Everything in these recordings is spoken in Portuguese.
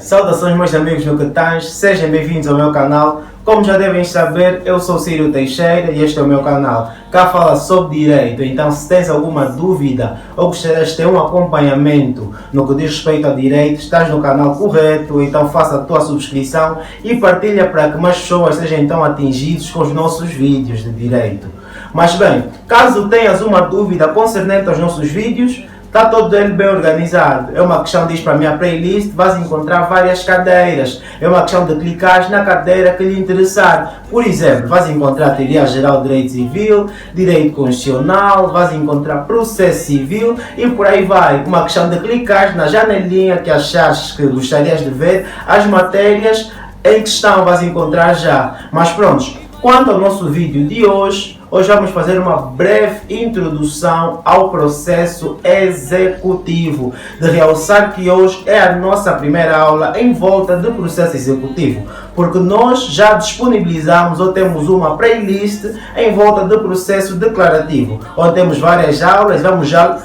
Saudações meus amigos no Catãs, sejam bem-vindos ao meu canal. Como já devem saber, eu sou Círio Teixeira e este é o meu canal. Cá fala sobre direito, então se tens alguma dúvida ou gostarias de ter um acompanhamento no que diz respeito a direito, estás no canal correto, então faça a tua subscrição e partilha para que mais pessoas sejam então atingidas com os nossos vídeos de direito. Mas bem, caso tenhas uma dúvida concernente aos nossos vídeos, está todo ele bem organizado. É uma questão de ir para a minha playlist, vais encontrar várias cadeiras. É uma questão de clicar na cadeira que lhe interessar. Por exemplo, vais encontrar Teoria Geral de Direito Civil, Direito Constitucional, vais encontrar Processo Civil e por aí vai. Uma questão de clicar na janelinha que achares que gostarias de ver, as matérias em questão vais encontrar já. Mas pronto, quanto ao nosso vídeo de hoje vamos fazer uma breve introdução ao processo executivo. De realçar que hoje é a nossa primeira aula em volta de processo executivo, porque nós já disponibilizamos ou temos uma playlist em volta de processo declarativo, onde temos várias aulas. Vamos já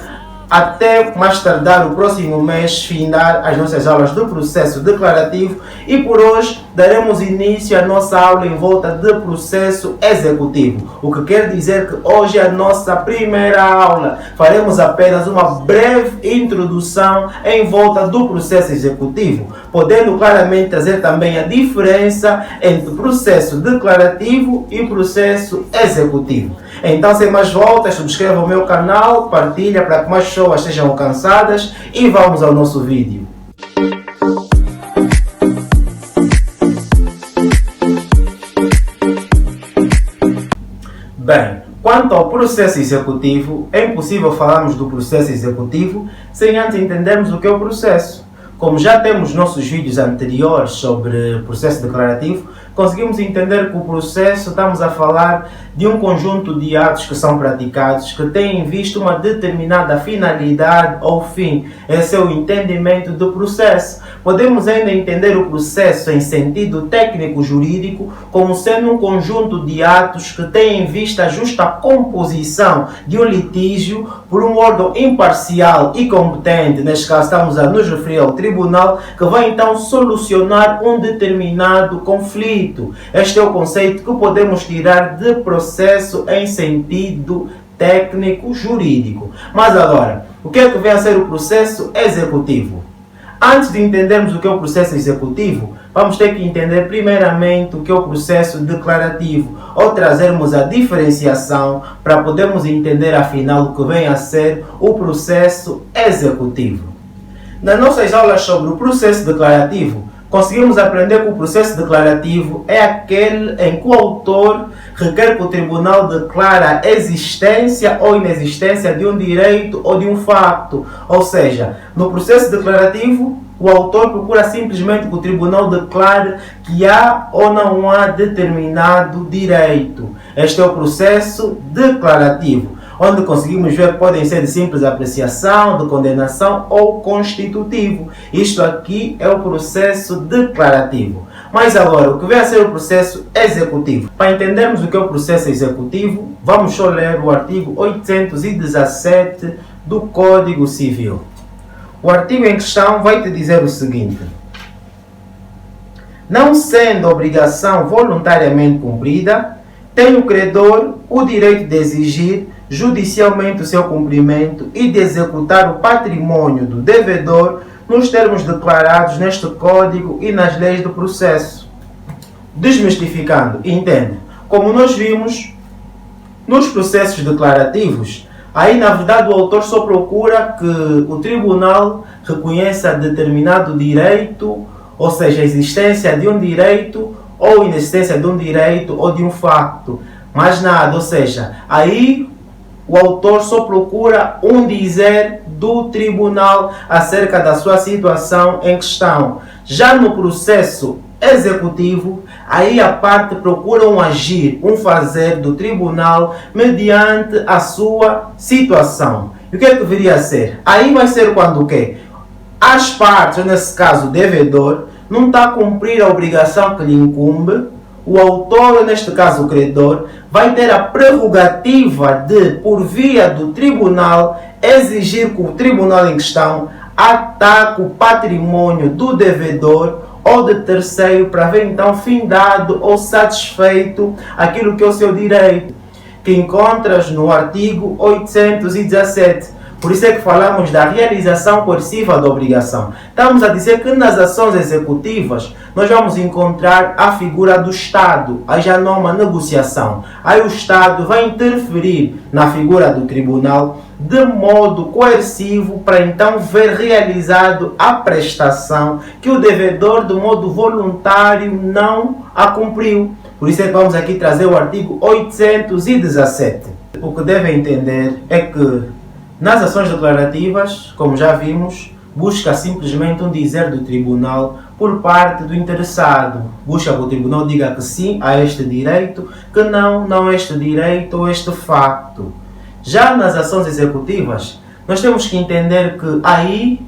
até mais tardar o próximo mês findar as nossas aulas do processo declarativo e por hoje daremos início à nossa aula em volta de processo executivo, o que quer dizer que hoje é a nossa primeira aula. Faremos apenas uma breve introdução em volta do processo executivo, podendo claramente trazer também a diferença entre processo declarativo e processo executivo. Então, sem mais voltas, subscreva o meu canal, partilha para que mais pessoas sejam alcançadas e vamos ao nosso vídeo. Bem, quanto ao processo executivo, é impossível falarmos do processo executivo sem antes entendermos o que é o processo. Como já temos nossos vídeos anteriores sobre processo declarativo, conseguimos entender que o processo, estamos a falar de um conjunto de atos que são praticados, que têm em vista uma determinada finalidade ou fim. Esse é o entendimento do processo. Podemos ainda entender o processo em sentido técnico-jurídico como sendo um conjunto de atos que têm em vista a justa composição de um litígio por um órgão imparcial e competente. Neste caso estamos a nos referir ao tribunal, que vai então solucionar um determinado conflito. Este é o conceito que podemos tirar de processo em sentido técnico-jurídico. Mas agora, o que é que vem a ser o processo executivo? Antes de entendermos o que é o processo executivo, vamos ter que entender primeiramente o que é o processo declarativo, ou trazermos a diferenciação para podermos entender afinal o que vem a ser o processo executivo. Nas nossas aulas sobre o processo declarativo, conseguimos aprender que o processo declarativo é aquele em que o autor requer que o tribunal declare a existência ou inexistência de um direito ou de um facto. Ou seja, no processo declarativo, o autor procura simplesmente que o tribunal declare que há ou não há determinado direito. Este é o processo declarativo, onde conseguimos ver que podem ser de simples apreciação, de condenação ou constitutivo. Isto aqui é o processo declarativo. Mas agora, o que vem a ser o processo executivo? Para entendermos o que é o processo executivo, vamos só ler o artigo 817 do Código Civil. O artigo em questão vai te dizer o seguinte: não sendo obrigação voluntariamente cumprida, tem o credor o direito de exigir judicialmente o seu cumprimento e de executar o patrimônio do devedor nos termos declarados neste Código e nas leis do processo. Desmistificando, entende? Como nós vimos, nos processos declarativos, aí na verdade o autor só procura que o tribunal reconheça determinado direito, ou seja, a existência de um direito ou inexistência de um direito ou de um facto. Mais nada, ou seja, aí o autor só procura um dizer do tribunal acerca da sua situação em questão. Já no processo executivo, aí a parte procura um agir, um fazer do tribunal mediante a sua situação. E o que é que deveria ser? Aí vai ser quando o quê? As partes, nesse caso o devedor, não está a cumprir a obrigação que lhe incumbe, o autor, neste caso o credor, vai ter a prerrogativa de, por via do tribunal, exigir que o tribunal em questão ataque o patrimônio do devedor ou de terceiro para ver então findado ou satisfeito aquilo que é o seu direito, que encontras no artigo 817. Por isso é que falamos da realização coerciva da obrigação. Estamos a dizer que nas ações executivas nós vamos encontrar a figura do Estado. Aí já não há uma negociação. Aí o Estado vai interferir na figura do tribunal de modo coercivo para então ver realizado a prestação que o devedor de modo voluntário não a cumpriu. Por isso é que vamos aqui trazer o artigo 817. O que devem entender é que nas ações declarativas, como já vimos, busca simplesmente um dizer do tribunal por parte do interessado. Busca que o tribunal diga que sim a este direito, que não a este direito ou este facto. Já nas ações executivas, nós temos que entender que aí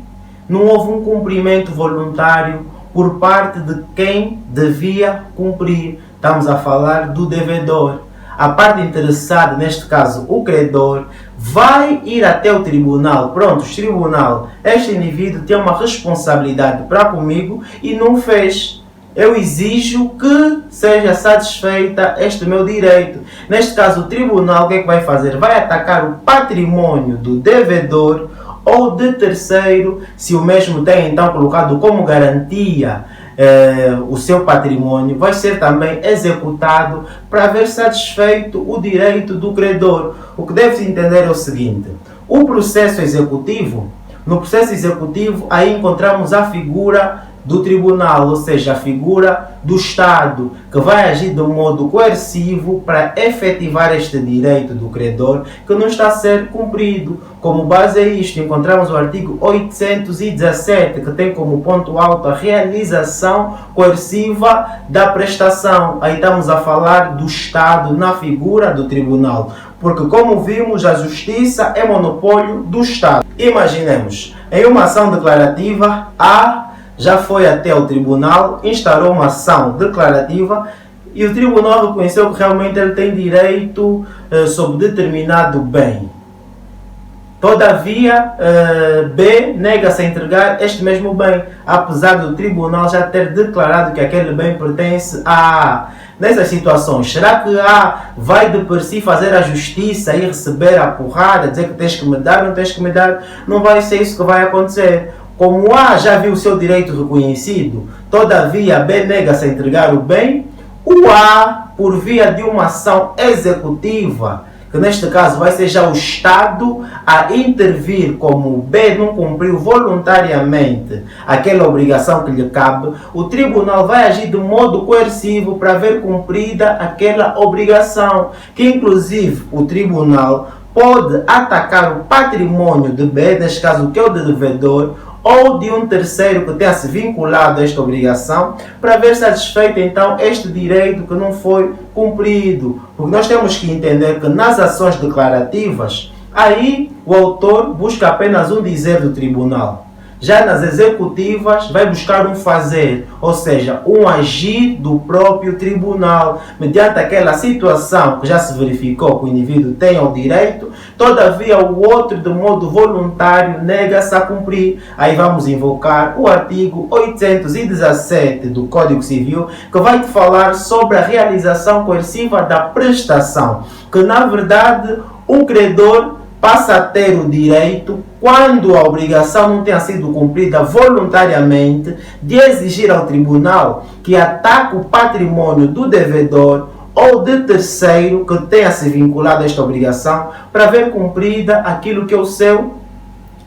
não houve um cumprimento voluntário por parte de quem devia cumprir. Estamos a falar do devedor. A parte interessada, neste caso o credor, vai ir até o tribunal. Pronto, tribunal, este indivíduo tem uma responsabilidade para comigo e não fez. Eu exijo que seja satisfeita este meu direito. Neste caso, o tribunal o que é que vai fazer? Vai atacar o patrimônio do devedor ou de terceiro, se o mesmo tem então colocado como garantia o seu patrimônio, vai ser também executado para ver satisfeito o direito do credor. O que deve-se entender é o seguinte: o processo executivo, no processo executivo aí encontramos a figura do tribunal, ou seja, a figura do Estado, que vai agir de modo coercivo para efetivar este direito do credor que não está a ser cumprido. Como base a isto, encontramos o artigo 817, que tem como ponto alto a realização coerciva da prestação. Aí estamos a falar do Estado na figura do tribunal, porque como vimos, a justiça é monopólio do Estado. Imaginemos, em uma ação declarativa, já foi até o tribunal, instaurou uma ação declarativa e o tribunal reconheceu que realmente ele tem direito sobre determinado bem. Todavia, B nega-se a entregar este mesmo bem, apesar do tribunal já ter declarado que aquele bem pertence a A. Nessas situações, será que A vai de por si fazer a justiça e receber a porrada, dizer que tens que me dar, não tens que me dar? Não vai ser isso que vai acontecer. Como A já viu o seu direito reconhecido, todavia B nega-se a entregar o bem, o A, por via de uma ação executiva, que neste caso vai ser já o Estado a intervir, como B não cumpriu voluntariamente aquela obrigação que lhe cabe, o tribunal vai agir de modo coercivo para ver cumprida aquela obrigação, que inclusive o tribunal pode atacar o patrimônio de B, neste caso que é o devedor, ou de um terceiro que tenha se vinculado a esta obrigação, para ver satisfeito então este direito que não foi cumprido. Porque nós temos que entender que nas ações declarativas, aí o autor busca apenas um dizer do tribunal. Já nas executivas vai buscar um fazer, ou seja, um agir do próprio tribunal, mediante aquela situação que já se verificou que o indivíduo tem o direito, todavia o outro de modo voluntário nega-se a cumprir. Aí vamos invocar o artigo 817 do Código Civil, que vai te falar sobre a realização coerciva da prestação, que na verdade o credor passa a ter o direito, quando a obrigação não tenha sido cumprida voluntariamente, de exigir ao tribunal que ataque o patrimônio do devedor ou de terceiro que tenha se vinculado a esta obrigação para ver cumprida aquilo que é o seu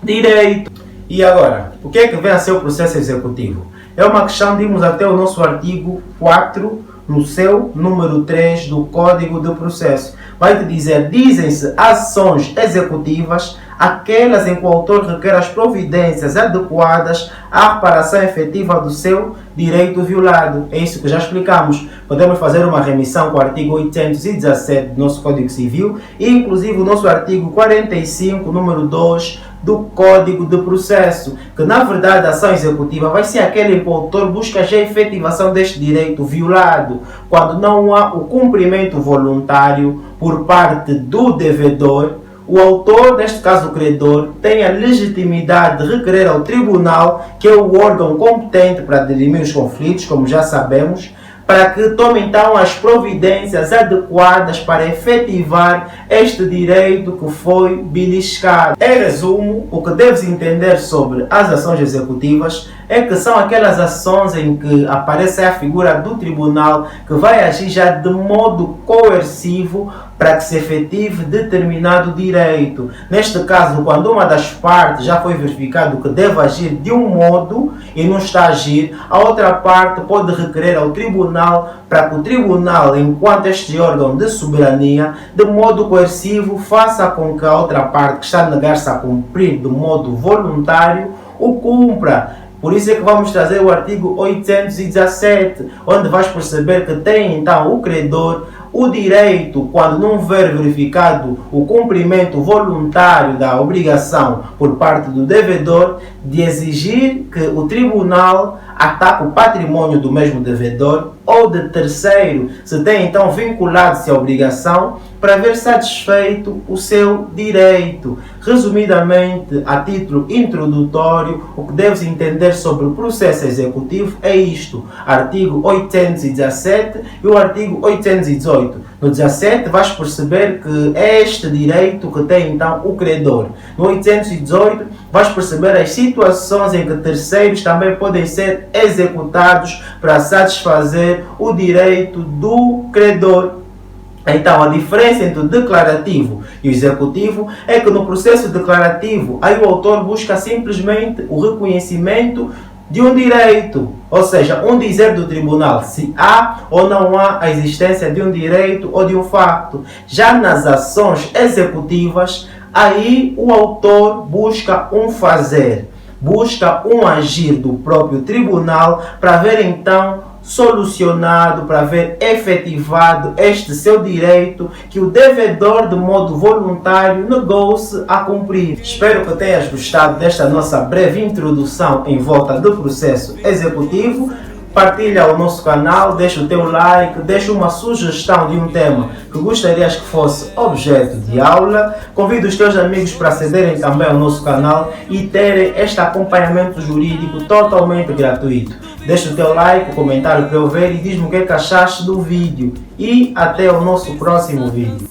direito. E agora, o que é que vem a ser o processo executivo? É uma questão de irmos até o nosso artigo 4, no seu número 3 do Código de Processo. Vai te dizer: dizem-se ações executivas aquelas em que o autor requer as providências adequadas à reparação efetiva do seu direito violado. É isso que já explicamos. Podemos fazer uma remissão com o artigo 817 do nosso Código Civil e inclusive o nosso artigo 45, número 2 do Código de Processo, que na verdade a ação executiva vai ser aquele em que o autor busca já a efetivação deste direito violado, quando não há o cumprimento voluntário por parte do devedor. O autor, neste caso o credor, tem a legitimidade de requerer ao tribunal, que é o órgão competente para dirimir os conflitos, como já sabemos, para que tome então as providências adequadas para efetivar este direito que foi beliscado. Em resumo, o que deves entender sobre as ações executivas é que são aquelas ações em que aparece a figura do tribunal que vai agir já de modo coercivo para que se efetive determinado direito. Neste caso, quando uma das partes já foi verificado que deve agir de um modo e não está a agir, a outra parte pode requerer ao tribunal para que o tribunal, enquanto este órgão de soberania, de modo coercivo, faça com que a outra parte que está a negar-se a cumprir de modo voluntário, o cumpra. Por isso é que vamos trazer o artigo 817, onde vais perceber que tem então o credor o direito, quando não houver verificado o cumprimento voluntário da obrigação por parte do devedor, de exigir que o tribunal ataque o patrimônio do mesmo devedor ou de terceiro, se tem então vinculado-se à obrigação, para ver satisfeito o seu direito. Resumidamente, a título introdutório, o que deves entender sobre o processo executivo é isto: artigo 817 e o artigo 818. No 17 vais perceber que é este direito que tem então o credor. No 818 vais perceber as situações em que terceiros também podem ser executados para satisfazer o direito do credor. Então, a diferença entre o declarativo e o executivo é que no processo declarativo, aí o autor busca simplesmente o reconhecimento de um direito, ou seja, um dizer do tribunal se há ou não há a existência de um direito ou de um facto. Já nas ações executivas, aí o autor busca um fazer, busca um agir do próprio tribunal para ver então solucionado, para ver efetivado este seu direito que o devedor de modo voluntário negou-se a cumprir. Espero que tenhas gostado desta nossa breve introdução em volta do processo executivo. Partilha o nosso canal, deixa o teu like, deixa uma sugestão de um tema que gostarias que fosse objeto de aula. Convido os teus amigos para acederem também ao nosso canal e terem este acompanhamento jurídico totalmente gratuito. Deixa o teu like, o comentário para eu ver e diz-me o que achaste do vídeo. E até o nosso próximo vídeo.